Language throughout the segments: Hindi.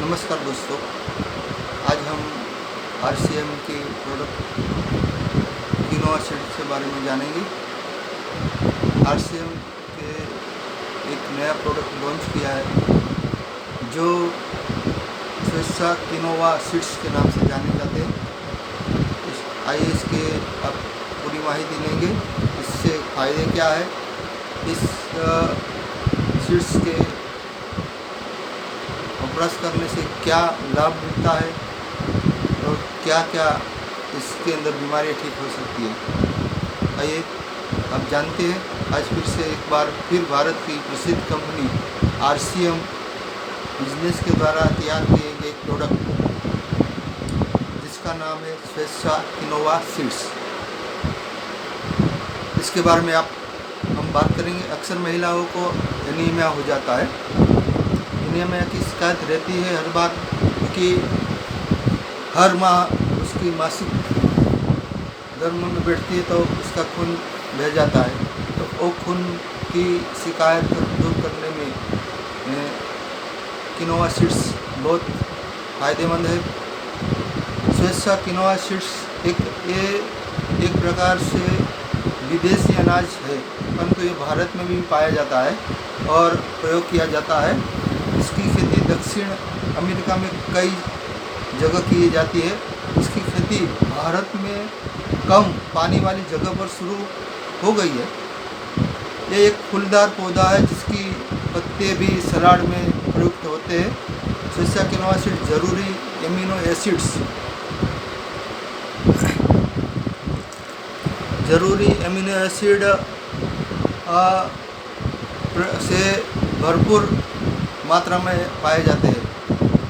नमस्कार दोस्तों, आज हम आरसीएम के प्रोडक्ट किनोआ सीड्स के बारे में जानेंगे। आरसीएम के एक नया प्रोडक्ट लॉन्च किया है जो स्वेच्छा किनोआ सीड्स के नाम से जाने जाते हैं। आइए इसके अब पूरी माहिती लेंगे, इससे फ़ायदे क्या है, इस सीड्स के ब्रश करने से क्या लाभ मिलता है और क्या क्या इसके अंदर बीमारियाँ ठीक हो सकती है। आइए अब जानते हैं। आज फिर से एक बार फिर भारत की प्रसिद्ध कंपनी आरसीएम बिजनेस के द्वारा तैयार किए गए एक प्रोडक्ट जिसका नाम है स्वेच्छा किनोआ सीड्स। इसके बारे में हम बात करेंगे। अक्सर महिलाओं को एनीमिया हो जाता है। एनीमिया की शिकायत रहती है हर बार, क्योंकि हर माह उसकी मासिक धर्म में बैठती है तो उसका खून बह जाता है। तो वो खून की शिकायत दूर करने में किनोआ सीड्स बहुत फ़ायदेमंद है। स्वेच्छा किनोआ सीड्स एक प्रकार से विदेशी अनाज है, परंतु ये भारत में भी पाया जाता है और प्रयोग किया जाता है। इसकी खेती दक्षिण अमेरिका में कई जगह की जाती है। इसकी खेती भारत में कम पानी वाली जगह पर शुरू हो गई है। ये एक फूलदार पौधा है जिसकी पत्ते भी सलाद में प्रयुक्त होते हैं। स्वेच्छा किनोआ सीड जरूरी एमिनो एसिड से भरपूर मात्रा में पाए जाते हैं।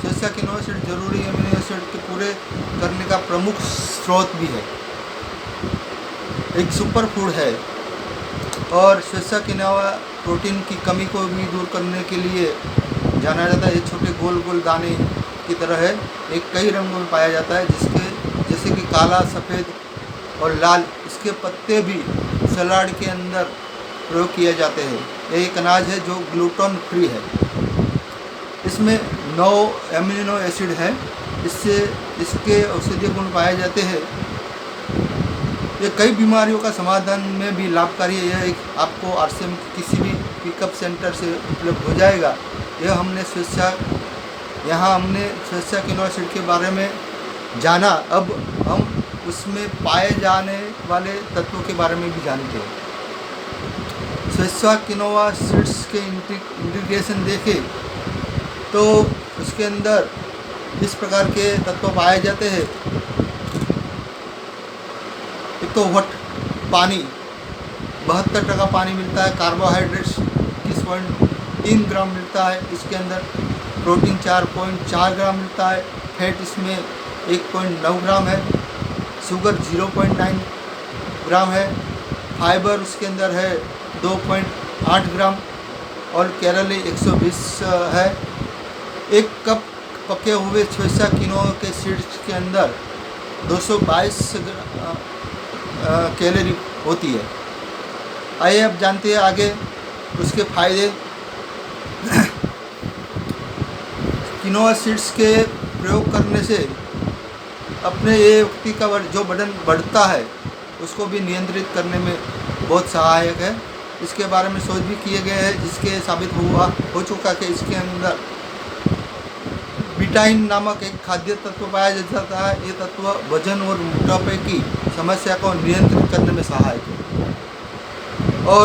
स्वेच्छा किनोआ सीड जरूरी एमिनो एसिड के पूरे करने का प्रमुख स्रोत भी है, एक सुपर फूड है। और स्वेच्छा किनोआ प्रोटीन की कमी को भी दूर करने के लिए जाना जाता है। ये छोटे गोल गोल दाने की तरह है। एक कई रंगों में पाया जाता है, जैसे कि काला, सफ़ेद और लाल। इसके पत्ते भी सलाद के अंदर प्रयोग किए जाते हैं। ये एक अनाज है जो ग्लूटेन फ्री है। इसमें 9 एमिनो एसिड है, इससे इसके औषधीय गुण पाए जाते हैं। ये कई बीमारियों का समाधान में भी लाभकारी है। यह आपको आरसीएम किसी भी पिकअप सेंटर से उपलब्ध हो जाएगा। हमने स्वेच्छा किनोआ सीड के बारे में जाना। अब हम उसमें पाए जाने वाले तत्वों के बारे में भी जानते हैं। स्वेच्छा किनोआ सीड्स के इंटीग्रेशन देखें तो उसके अंदर इस प्रकार के तत्व पाए जाते हैं। एक तो पानी 72% पानी मिलता है। कार्बोहाइड्रेट्स 21.3 ग्राम मिलता है इसके अंदर। प्रोटीन 4.4 ग्राम मिलता है। फैट इसमें 1.9 ग्राम है। शुगर 0.9 ग्राम है। फाइबर उसके अंदर है 2.8 ग्राम और कैलोरी 120 है। एक कप पके हुए स्वेच्छा किनोआ के सीड्स के अंदर 222 कैलोरी होती है। आइए अब जानते हैं आगे उसके फायदे। किनोआ सीड्स के प्रयोग करने से अपने ये व्यक्ति का जो वजन बढ़ता है उसको भी नियंत्रित करने में बहुत सहायक है। इसके बारे में शोध भी किए गए हैं, जिसके साबित हो चुका कि इसके अंदर विटाइन नामक एक खाद्य तत्व पाया जाता है। ये तत्व वजन और मोटापे की समस्या को नियंत्रित करने में सहायक है। और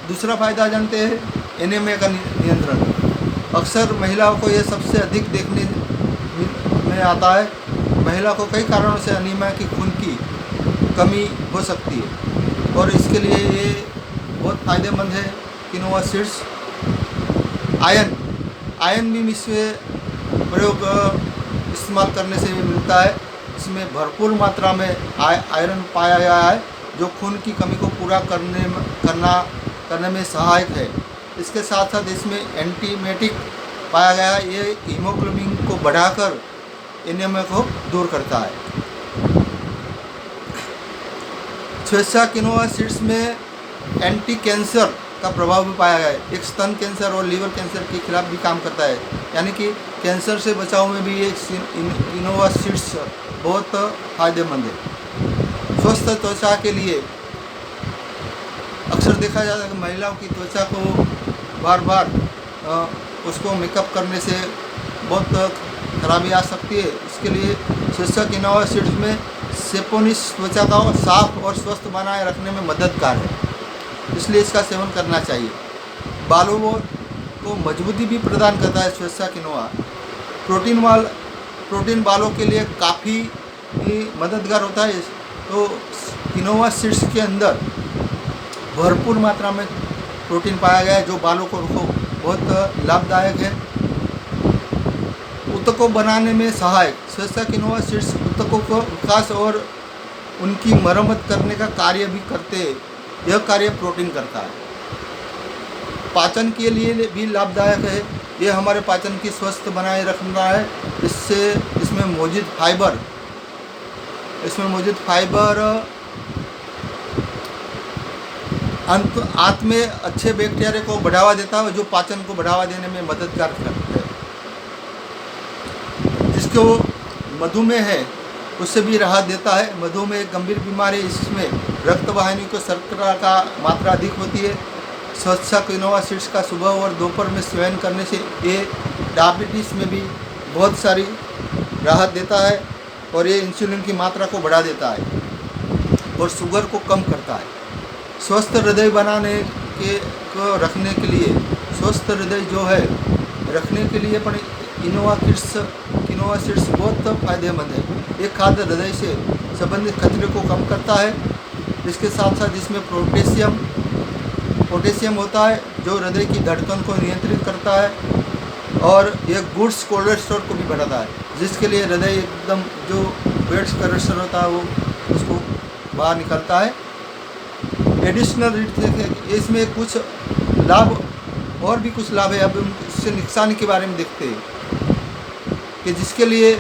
दूसरा फायदा जानते हैं, एनीमिया का नियंत्रण। अक्सर महिलाओं को यह सबसे अधिक देखने में आता है। महिला को कई कारणों से एनीमिया की खून की कमी हो सकती है और इसके लिए ये बहुत फ़ायदेमंद है किनोआ सीड्स। आयरन भी इसमें इस्तेमाल करने से भी मिलता है। इसमें भरपूर मात्रा में आयरन पाया गया है जो खून की कमी को पूरा करने में सहायक है। इसके साथ साथ इसमें एंटीमेटिक पाया गया है। ये हीमोग्लोबिन को बढ़ाकर एनीमिया को दूर करता है। स्वेच्छा किनोआ सीड्स में एंटी कैंसर का प्रभाव भी पाया गया है। एक स्तन कैंसर और लीवर कैंसर के खिलाफ भी काम करता है। यानी कि कैंसर से बचाव में भी ये किनोवा सीड्स बहुत फायदेमंद है। स्वस्थ त्वचा के लिए अक्सर देखा जाता है कि महिलाओं की त्वचा को बार बार उसको मेकअप करने से बहुत खराबी आ सकती है। इसके लिए स्वेच्छा किनोवा सीड्स में सेपोनिस त्वचा का साफ और स्वस्थ बनाए रखने में मददगार है, इसलिए इसका सेवन करना चाहिए। बालों को मजबूती भी प्रदान करता है स्वेच्छा किनोवा। प्रोटीन बालों के लिए काफ़ी मददगार होता है। तो किनोवा सीड्स के अंदर भरपूर मात्रा में प्रोटीन पाया गया है, जो बालों को बहुत लाभदायक है। ऊतकों बनाने में सहायक स्वेच्छा किनोवा सीड्स ऊतकों को विकास और उनकी मरम्मत करने का कार्य भी करते हैं। यह कार्य प्रोटीन करता है। पाचन के लिए भी लाभदायक है। ये हमारे पाचन की स्वस्थ बनाए रखना है। इसमें मौजूद फाइबर आंत में अच्छे बैक्टीरिया को बढ़ावा देता है, जो पाचन को बढ़ावा देने में मददगार करता है। जिसको मधुमेह है उससे भी राहत देता है। मधुमेह एक गंभीर बीमारी, इसमें रक्त वाहिनी को शर्करा का मात्रा अधिक होती है। स्वेच्छा किनोवा सीड्स का सुबह और दोपहर में सेवन करने से ये डायबिटीज़ में भी बहुत सारी राहत देता है और ये इंसुलिन की मात्रा को बढ़ा देता है और शुगर को कम करता है। स्वस्थ हृदय को रखने के लिए, स्वस्थ हृदय जो है रखने के लिए पर किनोवा सीड्स बहुत फायदेमंद है। ये खाद्य हृदय से संबंधित खतरे को कम करता है। इसके साथ साथ इसमें पोटेशियम होता है, जो हृदय की धड़कन को नियंत्रित करता है और यह गुड्स कोलेस्ट्रॉल को भी बढ़ाता है, जिसके लिए हृदय एकदम जो बेड कोलेस्ट्रॉल होता है वो उसको बाहर निकलता है। एडिशनल इसमें कुछ लाभ और भी कुछ लाभ है। अब इससे नुकसान के बारे में देखते हैं कि जिसके लिए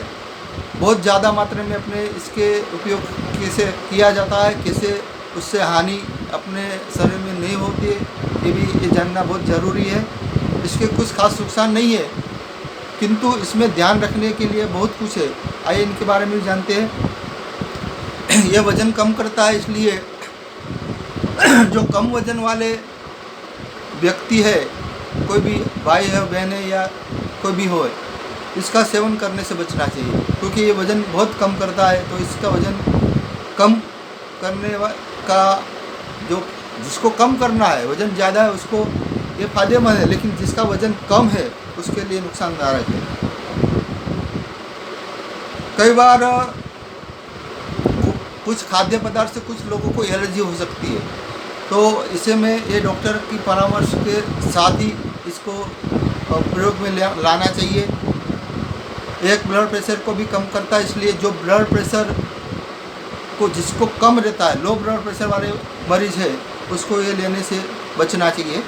बहुत ज़्यादा मात्रा में अपने इसके उपयोग कैसे किया जाता है, कैसे उससे हानि अपने शरीर में नहीं होती है, ये जानना बहुत ज़रूरी है। इसके कुछ खास नुकसान नहीं है, किंतु इसमें ध्यान रखने के लिए बहुत कुछ है। आइए इनके बारे में भी जानते हैं। यह वज़न कम करता है, इसलिए जो कम वज़न वाले व्यक्ति है, कोई भी भाई है, बहन है या कोई भी हो, इसका सेवन करने से बचना चाहिए, क्योंकि ये वज़न बहुत कम करता है। तो इसका वज़न कम करने का जिसको कम करना है, वज़न ज़्यादा है, उसको ये फायदेमंद है, लेकिन जिसका वज़न कम है उसके लिए नुकसानदायक है। कई बार कुछ खाद्य पदार्थ से कुछ लोगों को एलर्जी हो सकती है, तो इसे में ये डॉक्टर की परामर्श के साथ ही इसको प्रयोग में लाना चाहिए। एक ब्लड प्रेशर को भी कम करता है, इसलिए जो ब्लड प्रेशर को जिसको कम रहता है, लो ब्लड प्रेशर वाले मरीज है, उसको ये लेने से बचना चाहिए।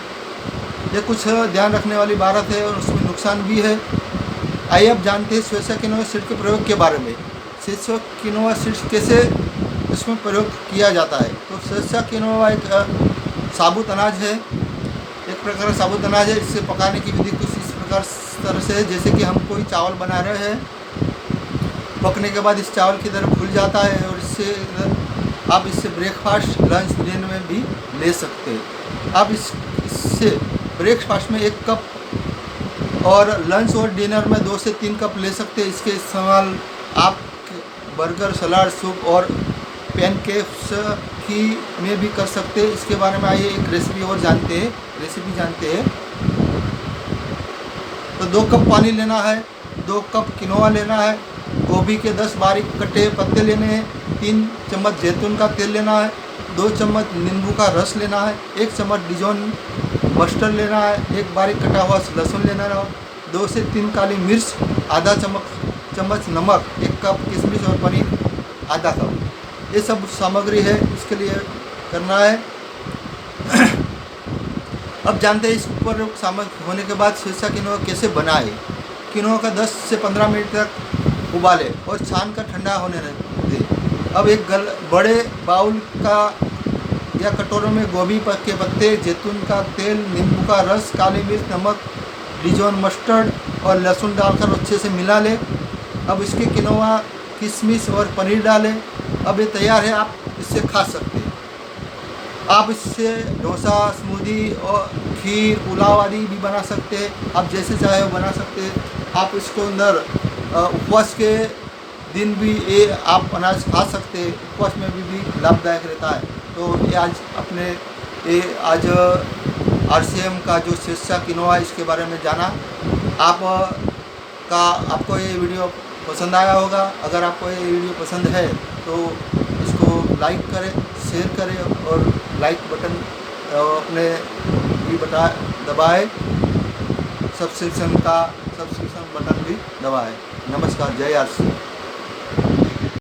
ये कुछ ध्यान रखने वाली बात है और उसमें नुकसान भी है। आइए अब जानते हैं स्वेच्छा किनोवा सीड्स के प्रयोग के बारे में। स्वेच्छा किनोवा सीड्स कैसे इसमें प्रयोग किया जाता है। तो स्वेच्छा किनोवा एक साबुत अनाज है, एक प्रकार का साबुत अनाज है। इससे पकाने की विधि कुछ इस प्रकार तरह से है, जैसे कि हम कोई चावल बना रहे हैं, पकने के बाद इस चावल की तरह फूल जाता है और आप इससे ब्रेकफास्ट, लंच, डिनर में भी ले सकते हैं। आप इससे ब्रेकफास्ट में 1 कप और लंच और डिनर में 2 से 3 कप ले सकते हैं। इसके इस्तेमाल आप बर्गर, सलाद, सूप और पैनकेक्स में भी कर सकते हैं। इसके बारे में आइए एक रेसिपी जानते हैं। तो 2 कप पानी लेना है, 2 कप किनोवा लेना है, गोभी के 10 बारीक कटे पत्ते लेने हैं, 3 चम्मच जैतून का तेल लेना है, 2 चम्मच नींबू का रस लेना है, 1 चम्मच डिजोन मस्टर्ड लेना है, 1 बारीक कटा हुआ लहसुन लेना है, 2 से 3 काली मिर्च, आधा चम्मच नमक, 1 कप किशमिश और पनीर आधा कप। ये सब सामग्री है, इसके लिए करना है। अब जानते हैं इस पर सामग्री होने के बाद स्वेच्छा किनोवा कैसे बनाए। किनोवा का 10 से 15 मिनट तक उबाले और छान कर ठंडा होने दें। अब एक बड़े बाउल का या कटोरों में गोभी के पत्ते, जैतून का तेल, नींबू का रस, काली मिर्च, नमक डिजॉन मस्टर्ड और लहसुन डालकर अच्छे से मिला लें। अब इसके किनोवा, किशमिश और पनीर डालें। अब ये तैयार है, आप इससे खा सकते हैं। आप इससे डोसा, स्मूदी और खीर, पुलाव आदि भी बना सकते हैं। आप जैसे चाहे वो बना सकते हैं। आप इसको अंदर उपवास के दिन भी ये आप अनाज खा सकते हैं। उपवास में भी लाभदायक रहता है। तो ये आज RCM का जो शेषा किनोवा, इसके बारे में जाना। आपको ये वीडियो पसंद आया होगा। अगर आपको ये वीडियो पसंद है तो इसको लाइक करें, शेयर करें और लाइक बटन अपने भी दबाएं। सब्सक्रिप्शन बटन भी दबाएं। नमस्कार, जय RCM।